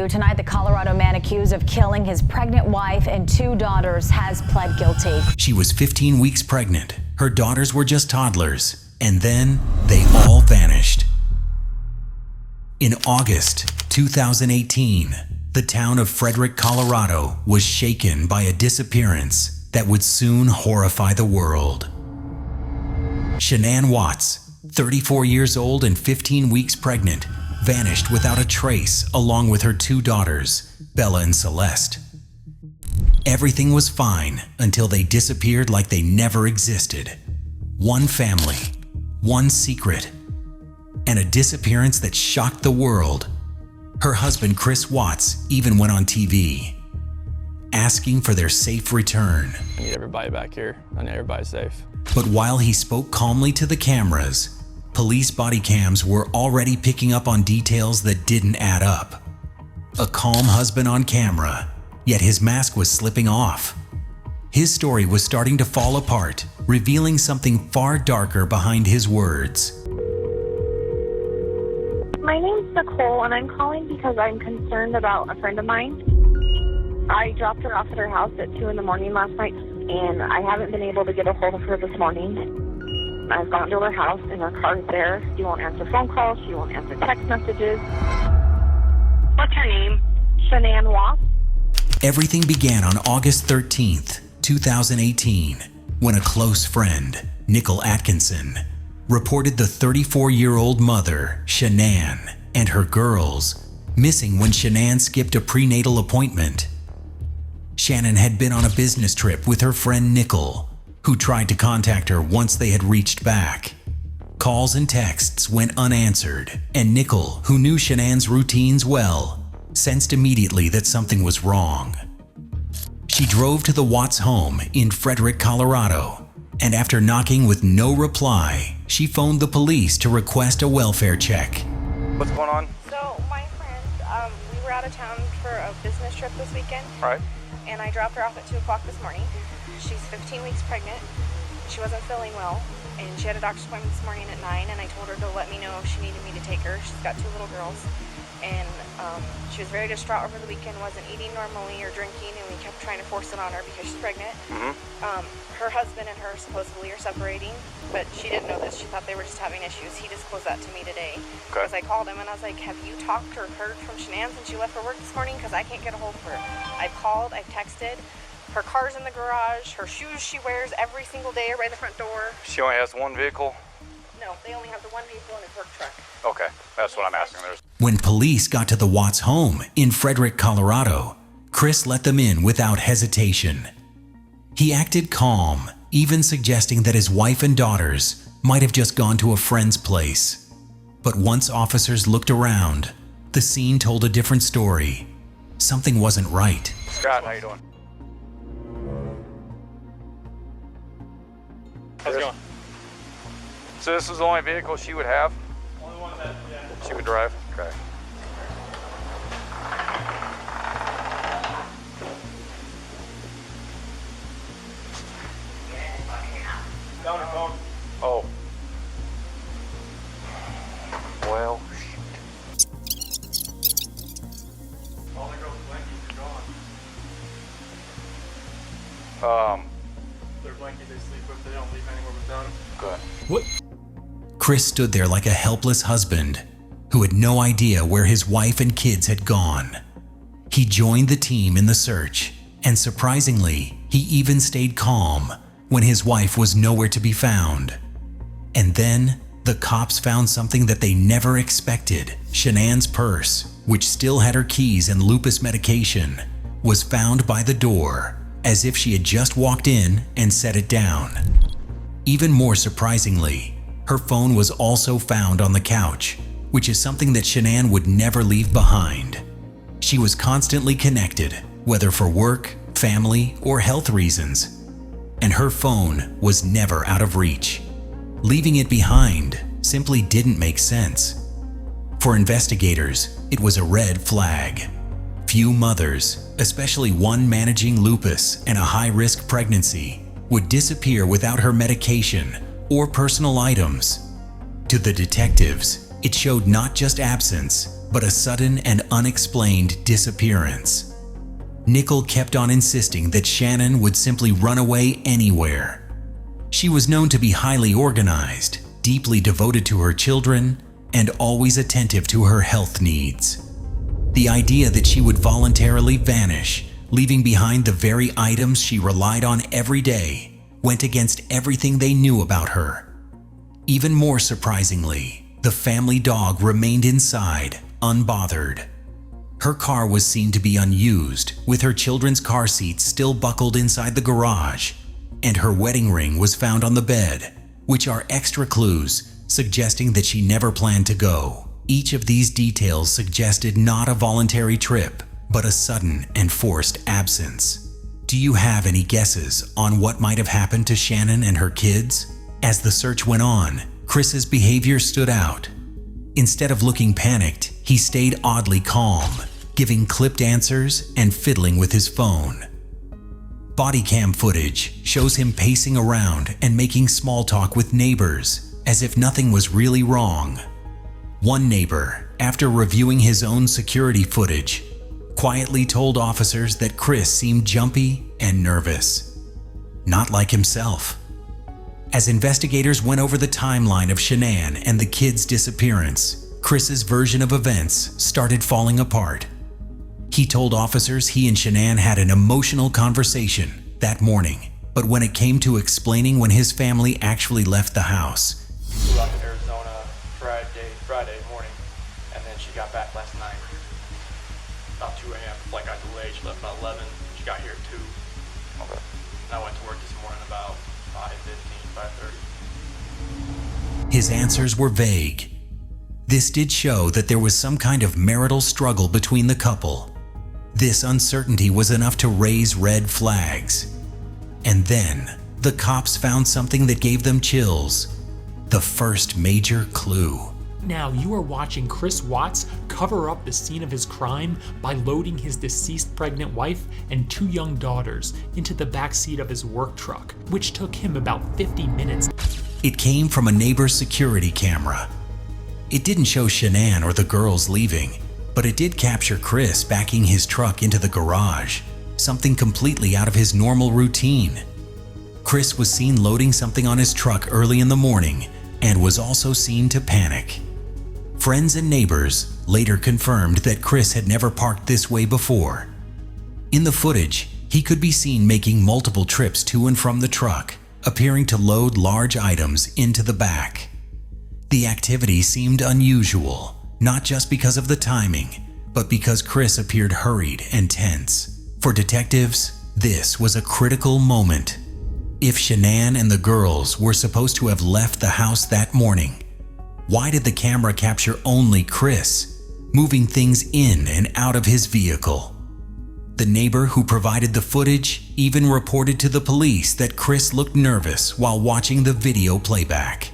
you. Tonight, the Colorado man accused of killing his pregnant wife and 2 daughters has pled guilty. She was 15 weeks pregnant. Her daughters were just toddlers. And then they all vanished. In August 2018, the town of Frederick, Colorado was shaken by a disappearance that would soon horrify the world. Shanann Watts, 34 years old and 15 weeks pregnant, vanished without a trace along with her 2 daughters, Bella and Celeste. Everything was fine until they disappeared like they never existed. One family, one secret, and a disappearance that shocked the world. Her husband, Chris Watts, even went on TV, asking for their safe return. I need everybody back here. I need everybody safe. But while he spoke calmly to the cameras, police body cams were already picking up on details that didn't add up. A calm husband on camera, yet his mask was slipping off. His story was starting to fall apart, revealing something far darker behind his words. My name's Nicole, and I'm calling because I'm concerned about a friend of mine. I dropped her off at her house at 2 in the morning last night, and I haven't been able to get a hold of her this morning. I've gone to her house, and her car's there. She won't answer phone calls. She won't answer text messages. What's her name? Shanann Watts. Everything began on August 13th, 2018, when a close friend, Nicole Atkinson, reported the 34-year-old mother, Shanann, and her girls missing when Shanann skipped a prenatal appointment. Shanann had been on a business trip with her friend Nicole, who tried to contact her once they had reached back. Calls and texts went unanswered, and Nicole, who knew Shanann's routines well, sensed immediately that something was wrong. She drove to the Watts home in Frederick, Colorado, and after knocking with no reply, she phoned the police to request a welfare check. What's going on? So my friend, we were out of town for a business trip this weekend. Right. And I dropped her off at 2 o'clock this morning. She's 15 weeks pregnant. She wasn't feeling well, and she had a doctor's appointment this morning at 9, and I told her to let me know if she needed me to take her. She's got 2 little girls, and she was very distraught over the weekend, wasn't eating normally or drinking, and we kept trying to force it on her because she's pregnant. Her husband and her supposedly are separating, but she didn't know this. She thought they were just having issues. He disclosed that to me today. Okay. Because I called him and I was like, have you talked or heard from Shanann since she left for work this morning? Because I can't get a hold of her. I've called, I've texted. Her car's in the garage. Her shoes she wears every single day are by the front door. She only has one vehicle? No, they only have the one vehicle and his work truck. Okay, that's what I'm asking. When police got to the Watts home in Frederick, Colorado, Chris let them in without hesitation. He acted calm, even suggesting that his wife and daughters might have just gone to a friend's place. But once officers looked around, the scene told a different story. Something wasn't right. Scott, how you doing? How's it going? So this is the only vehicle she would have? Only one that, yeah. She would drive? Okay. Down her phone. Oh. Well, All the girls' blankets are um, gone. Their blanket they sleep with, they don't leave anywhere without them. good. What? Chris stood there like a helpless husband who had no idea where his wife and kids had gone. He joined the team in the search, and surprisingly, he even stayed calm when his wife was nowhere to be found. And then, the cops found something that they never expected. Shanann's purse, which still had her keys and lupus medication, was found by the door, as if she had just walked in and set it down. Even more surprisingly, her phone was also found on the couch, which is something that Shanann would never leave behind. She was constantly connected, whether for work, family, or health reasons, and her phone was never out of reach. Leaving it behind simply didn't make sense. For investigators, it was a red flag. Few mothers, especially one managing lupus and a high-risk pregnancy, would disappear without her medication or personal items. To the detectives, it showed not just absence, but a sudden and unexplained disappearance. Nickel kept on insisting that Shanann would simply run away anywhere. She was known to be highly organized, deeply devoted to her children, and always attentive to her health needs. The idea that she would voluntarily vanish, leaving behind the very items she relied on every day, went against everything they knew about her. Even more surprisingly, the family dog remained inside, unbothered. Her car was seen to be unused, with her children's car seats still buckled inside the garage, and her wedding ring was found on the bed, which are extra clues suggesting that she never planned to go. Each of these details suggested not a voluntary trip, but a sudden and forced absence. Do you have any guesses on what might have happened to Shanann and her kids? As the search went on, Chris's behavior stood out. Instead of looking panicked, he stayed oddly calm, giving clipped answers and fiddling with his phone. Body cam footage shows him pacing around and making small talk with neighbors, as if nothing was really wrong. One neighbor, after reviewing his own security footage, quietly told officers that Chris seemed jumpy and nervous, not like himself. As investigators went over the timeline of Shanann and the kids' disappearance, Chris's version of events started falling apart. He told officers he and Shanann had an emotional conversation that morning, but when it came to explaining when his family actually left the house, Flew out to Arizona Friday morning, and then she got back last night. About 2 a.m. The flight got delayed. She left about 11. She got here at 2. Okay. And I went to work this morning about 5:15, 5:30. his answers were vague. This did show that there was some kind of marital struggle between the couple. This uncertainty was enough to raise red flags. And then, the cops found something that gave them chills. The first major clue. Now you are watching Chris Watts cover up the scene of his crime by loading his deceased pregnant wife and 2 young daughters into the backseat of his work truck, which took him about 50 minutes. It came from a neighbor's security camera. It didn't show Shanann or the girls leaving, but it did capture Chris backing his truck into the garage, something completely out of his normal routine. Chris was seen loading something on his truck early in the morning and was also seen to panic. Friends and neighbors later confirmed that Chris had never parked this way before. In the footage, he could be seen making multiple trips to and from the truck, appearing to load large items into the back. The activity seemed unusual, not just because of the timing, but because Chris appeared hurried and tense. For detectives, this was a critical moment. If Shanann and the girls were supposed to have left the house that morning, why did the camera capture only Chris, moving things in and out of his vehicle? The neighbor who provided the footage even reported to the police that Chris looked nervous while watching the video playback.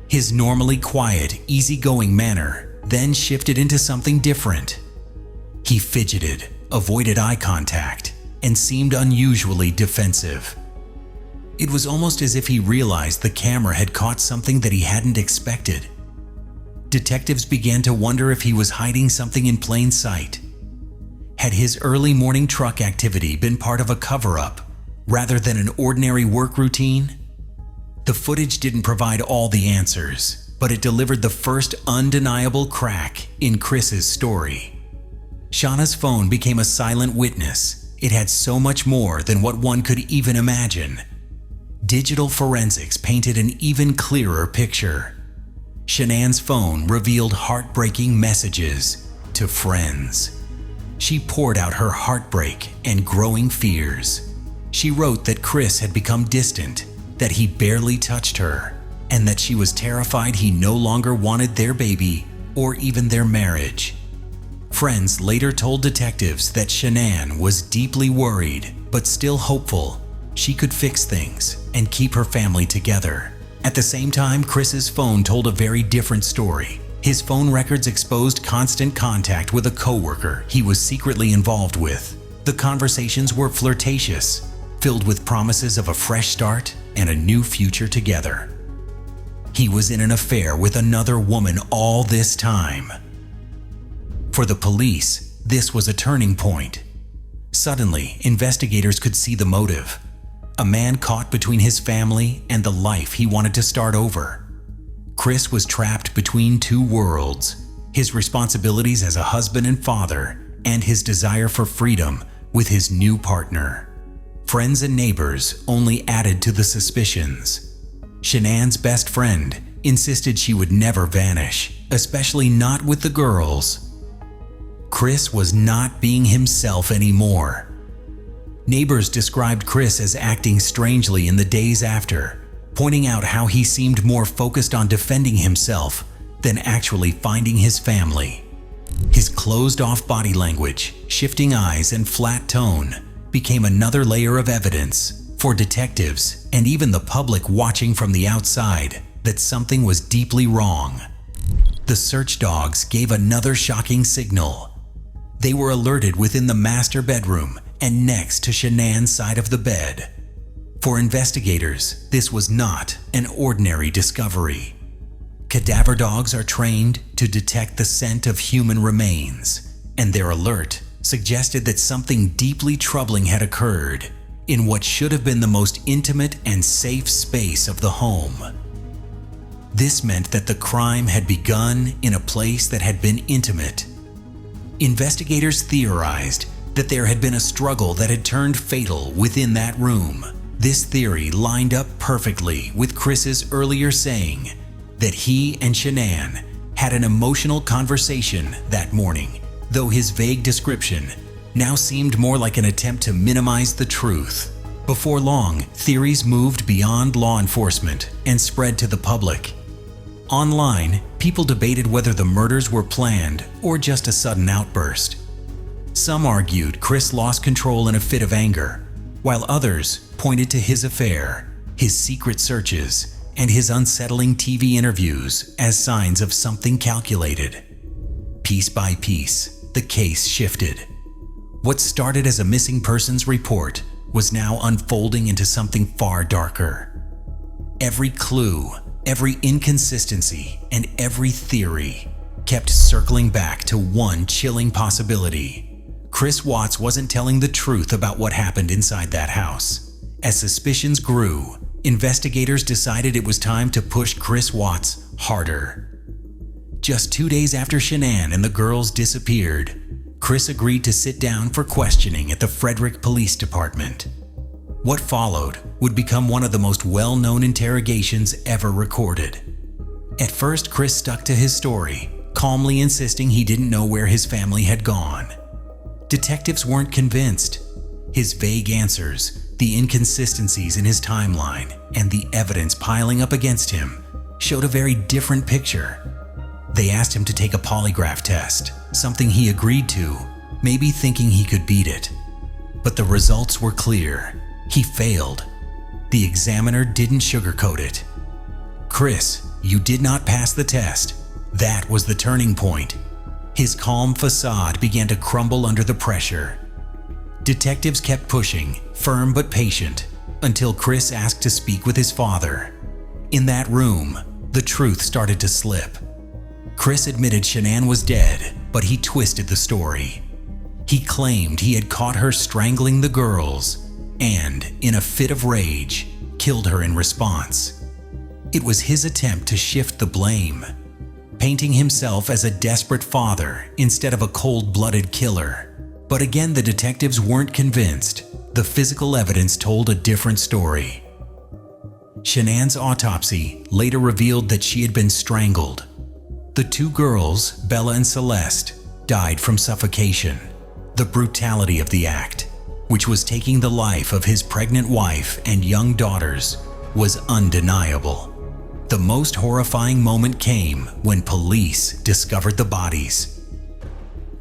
His normally quiet, easygoing manner then shifted into something different. He fidgeted, avoided eye contact, and seemed unusually defensive. It was almost as if he realized the camera had caught something that he hadn't expected. Detectives began to wonder if he was hiding something in plain sight. Had his early morning truck activity been part of a cover-up rather than an ordinary work routine? The footage didn't provide all the answers, but it delivered the first undeniable crack in Chris's story. Shauna's phone became a silent witness. It had so much more than what one could even imagine. Digital forensics painted an even clearer picture. Shanann's phone revealed heartbreaking messages to friends. She poured out her heartbreak and growing fears. She wrote that Chris had become distant, that he barely touched her, and that she was terrified he no longer wanted their baby or even their marriage. Friends later told detectives that Shanann was deeply worried, but still hopeful she could fix things and keep her family together. At the same time, Chris's phone told a very different story. His phone records exposed constant contact with a coworker he was secretly involved with. The conversations were flirtatious, filled with promises of a fresh start and a new future together. He was in an affair with another woman all this time. For the police, this was a turning point. Suddenly, investigators could see the motive. A man caught between his family and the life he wanted to start over. Chris was trapped between two worlds, his responsibilities as a husband and father, and his desire for freedom with his new partner. Friends and neighbors only added to the suspicions. Shanann's best friend insisted she would never vanish, especially not with the girls. Chris was not being himself anymore. Neighbors described Chris as acting strangely in the days after, pointing out how he seemed more focused on defending himself than actually finding his family. His closed-off body language, shifting eyes, and flat tone became another layer of evidence for detectives and even the public watching from the outside that something was deeply wrong. The search dogs gave another shocking signal. They were alerted within the master bedroom and next to Shanann's side of the bed. For investigators, this was not an ordinary discovery. Cadaver dogs are trained to detect the scent of human remains, and their alert suggested that something deeply troubling had occurred in what should have been the most intimate and safe space of the home. This meant that the crime had begun in a place that had been intimate. Investigators theorized that there had been a struggle that had turned fatal within that room. This theory lined up perfectly with Chris's earlier saying that he and Shanann had an emotional conversation that morning, though his vague description now seemed more like an attempt to minimize the truth. Before long, theories moved beyond law enforcement and spread to the public. Online, people debated whether the murders were planned or just a sudden outburst. Some argued Chris lost control in a fit of anger, while others pointed to his affair, his secret searches, and his unsettling TV interviews as signs of something calculated. Piece by piece, the case shifted. What started as a missing persons report was now unfolding into something far darker. Every clue, every inconsistency, and every theory kept circling back to one chilling possibility. Chris Watts wasn't telling the truth about what happened inside that house. As suspicions grew, investigators decided it was time to push Chris Watts harder. Just 2 days after Shanann and the girls disappeared, Chris agreed to sit down for questioning at the Frederick Police Department. What followed would become one of the most well-known interrogations ever recorded. At first, Chris stuck to his story, calmly insisting he didn't know where his family had gone. Detectives weren't convinced. His vague answers, the inconsistencies in his timeline, and the evidence piling up against him showed a very different picture. They asked him to take a polygraph test, something he agreed to, maybe thinking he could beat it. But the results were clear. He failed. The examiner didn't sugarcoat it. "Chris, you did not pass the test." That was the turning point. His calm facade began to crumble under the pressure. Detectives kept pushing, firm but patient, until Chris asked to speak with his father. In that room, the truth started to slip. Chris admitted Shanann was dead, but he twisted the story. He claimed he had caught her strangling the girls and, in a fit of rage, killed her in response. It was his attempt to shift the blame, painting himself as a desperate father instead of a cold-blooded killer. But again, the detectives weren't convinced. The physical evidence told a different story. Shanann's autopsy later revealed that she had been strangled. The two girls, Bella and Celeste, died from suffocation. The brutality of the act, which was taking the life of his pregnant wife and young daughters, was undeniable. The most horrifying moment came when police discovered the bodies.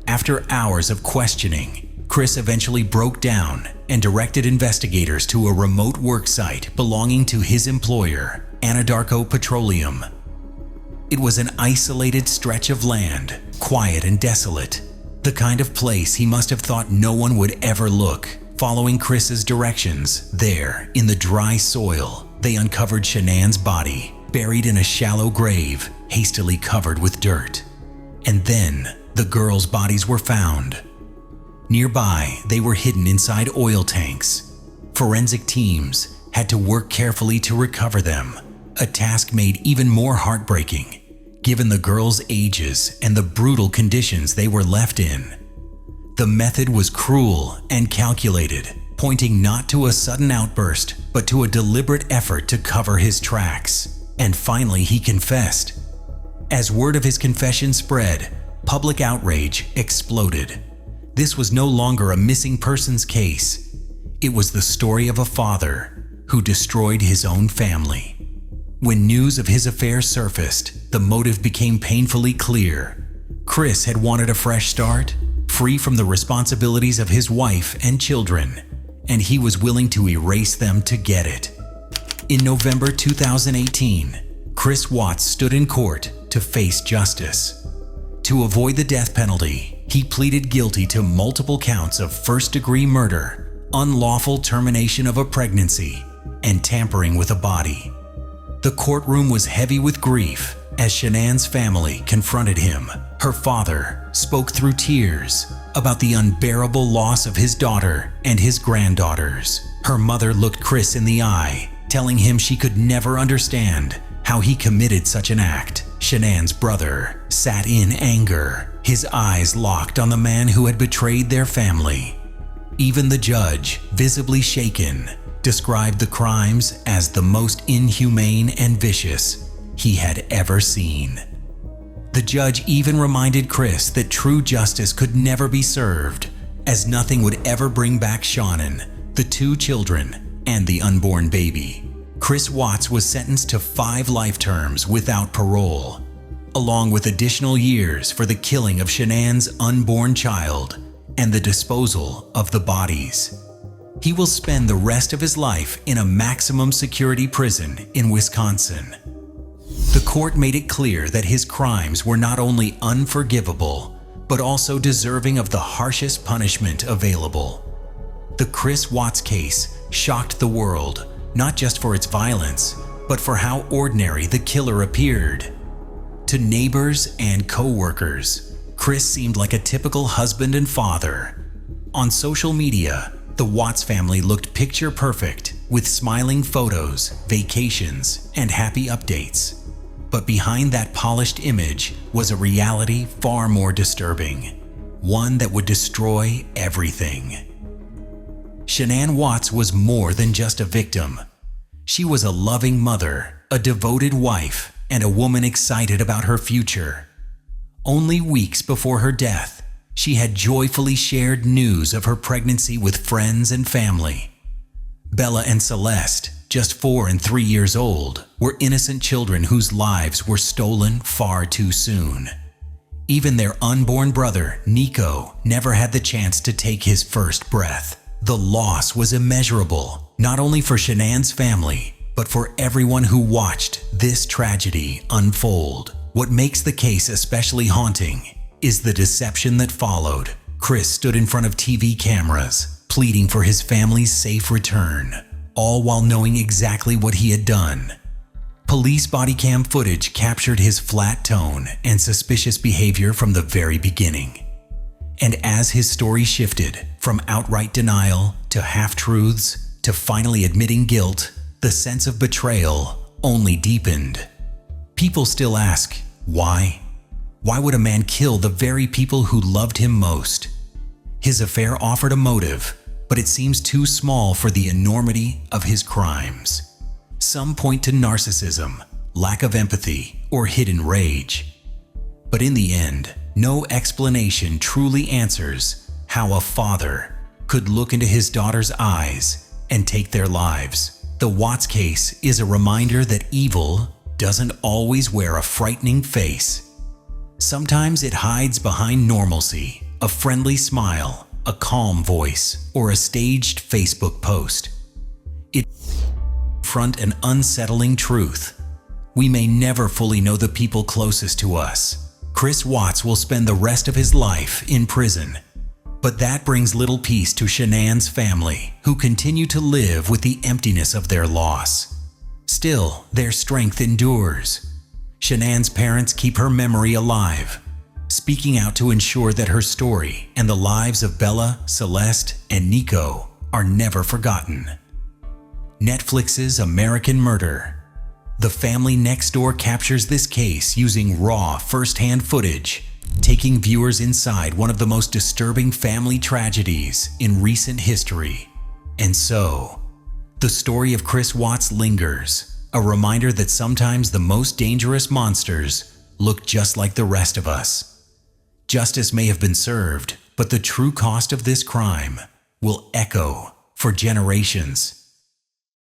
After hours of questioning, Chris eventually broke down and directed investigators to a remote work site belonging to his employer, Anadarko Petroleum. It was an isolated stretch of land, quiet and desolate, the kind of place he must have thought no one would ever look. Following Chris's directions, there, in the dry soil, they uncovered Shanann's body, buried in a shallow grave, hastily covered with dirt. And then, the girls' bodies were found. Nearby, they were hidden inside oil tanks. Forensic teams had to work carefully to recover them, a task made even more heartbreaking, given the girls' ages and the brutal conditions they were left in. The method was cruel and calculated, pointing not to a sudden outburst, but to a deliberate effort to cover his tracks. And finally, he confessed. As word of his confession spread, public outrage exploded. This was no longer a missing persons case. It was the story of a father who destroyed his own family. When news of his affair surfaced, the motive became painfully clear. Chris had wanted a fresh start, free from the responsibilities of his wife and children, and he was willing to erase them to get it. In November 2018, Chris Watts stood in court to face justice. To avoid the death penalty, he pleaded guilty to multiple counts of first-degree murder, unlawful termination of a pregnancy, and tampering with a body. The courtroom was heavy with grief as Shanann's family confronted him. Her father spoke through tears about the unbearable loss of his daughter and his granddaughters. Her mother looked Chris in the eye, telling him she could never understand how he committed such an act. Shanann's brother sat in anger, his eyes locked on the man who had betrayed their family. Even the judge, visibly shaken, described the crimes as the most inhumane and vicious he had ever seen. The judge even reminded Chris that true justice could never be served, as nothing would ever bring back Shanann, the 2 children, and the unborn baby. Chris Watts was sentenced to 5 life terms without parole, along with additional years for the killing of Shanann's unborn child and the disposal of the bodies. He will spend the rest of his life in a maximum security prison in Wisconsin. The court made it clear that his crimes were not only unforgivable, but also deserving of the harshest punishment available. The Chris Watts case shocked the world, not just for its violence, but for how ordinary the killer appeared. To neighbors and co-workers, Chris seemed like a typical husband and father. On social media, the Watts family looked picture perfect, with smiling photos, vacations, and happy updates. But behind that polished image was a reality far more disturbing, one that would destroy everything. Shanann Watts was more than just a victim. She was a loving mother, a devoted wife, and a woman excited about her future. Only weeks before her death, she had joyfully shared news of her pregnancy with friends and family. Bella and Celeste, just 4 and 3 years old, were innocent children whose lives were stolen far too soon. Even their unborn brother, Nico, never had the chance to take his first breath. The loss was immeasurable, not only for Shanann's family, but for everyone who watched this tragedy unfold. What makes the case especially haunting is the deception that followed. Chris stood in front of TV cameras, pleading for his family's safe return, all while knowing exactly what he had done. Police body cam footage captured his flat tone and suspicious behavior from the very beginning. And as his story shifted from outright denial to half-truths to finally admitting guilt, the sense of betrayal only deepened. People still ask, why? Why would a man kill the very people who loved him most? His affair offered a motive, but it seems too small for the enormity of his crimes. Some point to narcissism, lack of empathy, or hidden rage. But in the end, no explanation truly answers how a father could look into his daughter's eyes and take their lives. The Watts case is a reminder that evil doesn't always wear a frightening face. Sometimes it hides behind normalcy, a friendly smile, a calm voice, or a staged Facebook post. It confronts an unsettling truth. We may never fully know the people closest to us. Chris Watts will spend the rest of his life in prison. But that brings little peace to Shanann's family, who continue to live with the emptiness of their loss. Still, their strength endures. Shanann's parents keep her memory alive. speaking out to ensure that her story and the lives of Bella, Celeste, and Nico are never forgotten. Netflix's American Murder. The family next door captures this case using raw, first-hand footage, taking viewers inside one of the most disturbing family tragedies in recent history. And so, the story of Chris Watts lingers, a reminder that sometimes the most dangerous monsters look just like the rest of us. Justice may have been served, but the true cost of this crime will echo for generations.